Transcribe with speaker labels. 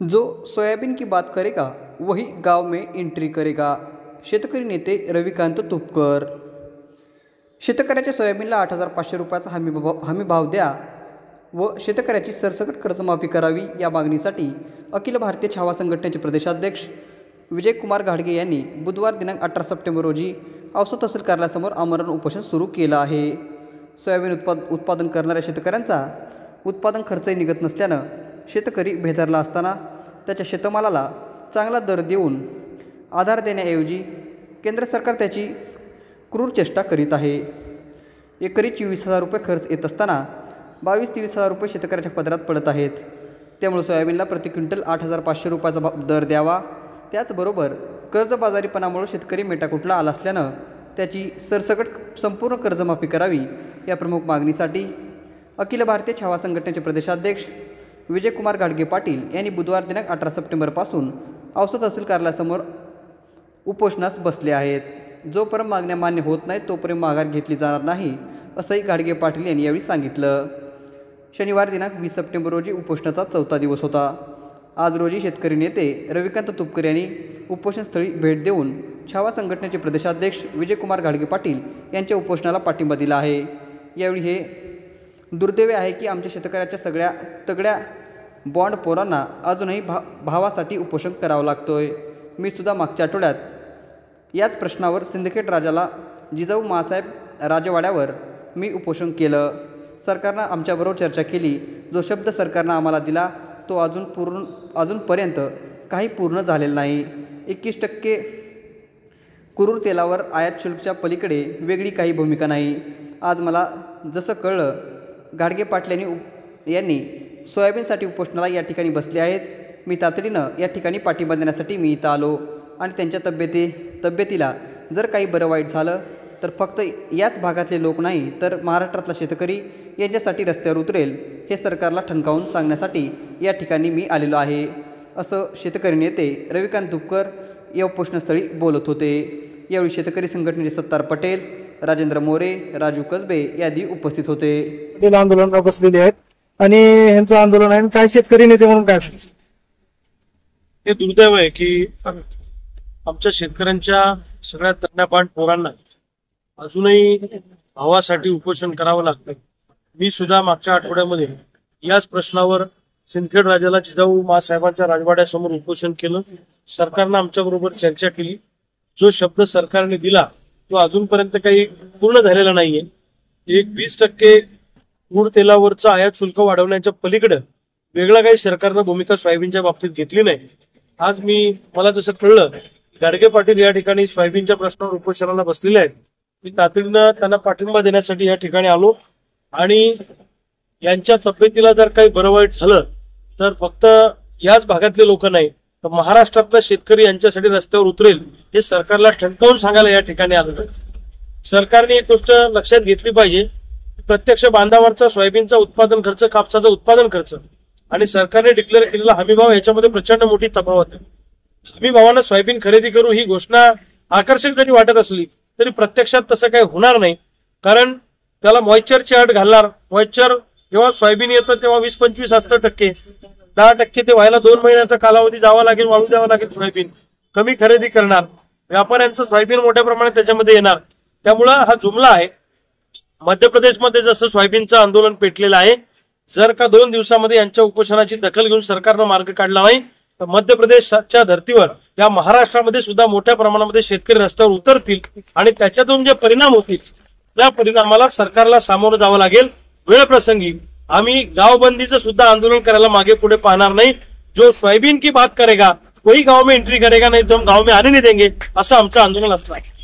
Speaker 1: जो सोयाबीन की बात करेगा वही गांव में एंट्री करेगा। शेतकरी नेते रविकांत तुपकर। शेतकऱ्याच्या सोयाबीनला 8,500 रुपयाचा हमी भाव द्या व शेतकऱ्याची सरसकट कर्जमाफी करावी या मागणीसाठी अखिल भारतीय छावा संघटनेचे प्रदेशाध्यक्ष विजयकुमार घाडगे यांनी बुधवार दिनांक 18 सप्टेंबर रोजी औसा तहसील कार्यालयासमोर आमरण उपोषण सुरू केलं आहे। सोयाबीन उत्पादन करणाऱ्या शेतकऱ्यांचा उत्पादन खर्चही निघत नसल्यानं शेतकरी भेदरला असताना त्याच्या शेतमालाला चांगला दर देऊन आधार देण्याऐवजी केंद्र सरकार त्याची क्रूर चेष्टा करीत आहे। एकरी 24,000 रुपये खर्च येत असताना 22-23,000 रुपये शेतकऱ्याच्या पदरात पडत आहेत। त्यामुळे सोयाबीनला प्रति क्विंटल 8,500 रुपयाचा दर द्यावा। त्याचबरोबर कर्जबाजारीपणामुळे शेतकरी मेटाकुटला आला असल्यानं त्याची सरसकट संपूर्ण कर्जमाफी करावी या प्रमुख मागणीसाठी अखिल भारतीय छावा संघटनेचे प्रदेशाध्यक्ष विजयकुमार घाडगे पाटील यांनी बुधवार दिनांक 18 सप्टेंबरपासून औसा तहसील कार्यालयासमोर उपोषणास बसले आहेत। जोपर्यंत मागण्या मान्य होत नाहीत तोपर्यंत माघार घेतली जाणार नाही असंही घाडगे पाटील यांनी यावेळी सांगितलं। शनिवार दिनांक 20 सप्टेंबर रोजी उपोषणाचा 4था दिवस होता। आज रोजी शेतकरी नेते रविकांत तुपकर यांनी उपोषणस्थळी भेट देऊन छावा संघटनेचे प्रदेशाध्यक्ष विजयकुमार घाडगे पाटील यांच्या उपोषणाला पाठिंबा दिला आहे। यावेळी हे दुर्दैव आहे की आमच्या शेतकऱ्याच्या सगळ्या तगड्या बॉन्ड पोरांना अजूनही भावासाठी उपोषण करावं लागतोय। मी सुद्धा मागच्या आठवड्यात याच प्रश्नावर सिंदखेड राजाला जिजाऊ मासाहेब राजवाड्यावर मी उपोषण केलं। सरकारनं आमच्याबरोबर चर्चा केली। जो शब्द सरकारनं आम्हाला दिला तो अजूनपर्यंत काही पूर्ण झालेला नाही। 21% क्रूर तेलावर आयात शुल्कच्या पलीकडे वेगळी काही भूमिका नाही। आज मला जसं कळलं घाडगे पाटील यांनी सोयाबीनसाठी उपोषणाला या ठिकाणी बसले आहेत। मी तातडीनं या ठिकाणी पाठिंबा देण्यासाठी मी इथं आलो आणि त्यांच्या तब्येतीला जर काही बरं वाईट झालं तर फक्त याच भागातले लोक नाही तर महाराष्ट्रातला शेतकरी यांच्यासाठी रस्त्यावर उतरेल हे सरकारला ठणकावून सांगण्यासाठी या ठिकाणी मी आलेलो आहे असं शेतकरी नेते रविकांत तुपकर या उपोषणस्थळी बोलत होते। यावेळी शेतकरी संघटनेचे सत्तार पटेल, राजेंद्र मोरे, राजू कसबे आदी उपस्थित होते।
Speaker 2: आंदोलनाला बसलेले आहेत आणि यांचं आंदोलन आहे। काय शेतकरी नेते म्हणून काय
Speaker 3: हे दुर्दैव आहे की आमच्या शेतकऱ्यांच्या सगळ्या तज्ञापाठ पोरांना अजूनही भावासाठी उपोषण करावं लागतं। मी सुद्धा मागच्या आठवड्यामध्ये याच प्रश्नावर सिंदखेड राजाला जिजाऊ मासाहेबांच्या राजवाड्यासमोर उपोषण केलं। सरकारनं आमच्याबरोबर चर्चा केली। जो शब्द सरकारने दिला तो अजूनपर्यंत काही पूर्ण झालेला नाहीये। 20% क्रूड तेलावरचं आयात शुल्क वाढवण्याच्या पलीकडे वेगळा काही सरकारनं भूमिका सोयाबीनच्या बाबतीत घेतली नाही। आज मला जसं कळलं घाडगे पाटील या ठिकाणी सोयाबीनच्या प्रश्नावर उपोषणाला बसलेले आहेत। मी तातडीनं त्यांना पाठिंबा देण्यासाठी या ठिकाणी आलो आणि यांच्या तब्येतीला जर काही बरं वाईट झालं तर फक्त याच भागातले लोक नाही तर महाराष्ट्रातला शेतकरी यांच्यासाठी रस्त्यावर उतरेल हे सरकारला ठणकावून सांगायला या ठिकाणी आलं। सरकारने एक गोष्ट लक्षात घेतली पाहिजे, प्रत्यक्ष बांधावरचा सोयाबीनचा उत्पादन खर्च, कापसाचा उत्पादन खर्च आणि सरकारने डिक्लेअर केलेला हमीभाव याच्यामध्ये प्रचंड मोठी तफावत आहे। हमीभावानं सोयाबीन खरेदी करू ही घोषणा आकर्षक जरी वाटत असली तरी प्रत्यक्षात तसं काही होणार नाही, कारण त्याला मॉइश्चरची अट घालणार। मॉइश्चर जेव्हा सोयाबीन येतं तेव्हा 20-25 असतं टक्के, 10% ते व्हायला 2 महिन्याचा कालावधी जावा लागेल, वाळू द्यावा लागेल। सोयाबीन कमी खरेदी करणार, व्यापाऱ्यांचं सोयाबीन मोठ्या प्रमाणात त्याच्यामध्ये येणार। त्यामुळं हा जुमला आहे। मध्य प्रदेशमध्ये जसं सोयाबीनचं आंदोलन पेटलेलं आहे, जर का 2 दिवसामध्ये यांच्या उपोषणाची दखल घेऊन सरकारनं मार्ग काढला नाही तर मध्य प्रदेशच्या धर्तीवर या महाराष्ट्रामध्ये सुद्धा मोठ्या प्रमाणामध्ये शेतकरी रस्त्यावर उतरतील आणि त्याच्यातून जे परिणाम होतील त्या परिणामाला सरकारला सामोरं जावं लागेल। वेळ प्रसंगी आम्ही गावबंदीचं सुद्धा आंदोलन करायला मागे पुढे पाहणार नाही। जो सोयाबीन की बात करेगा वही गाव में एंट्री करेगा, नहीं तो हम गाव में आने नहीं देंगे असं आमचं आंदोलन असणार आहे।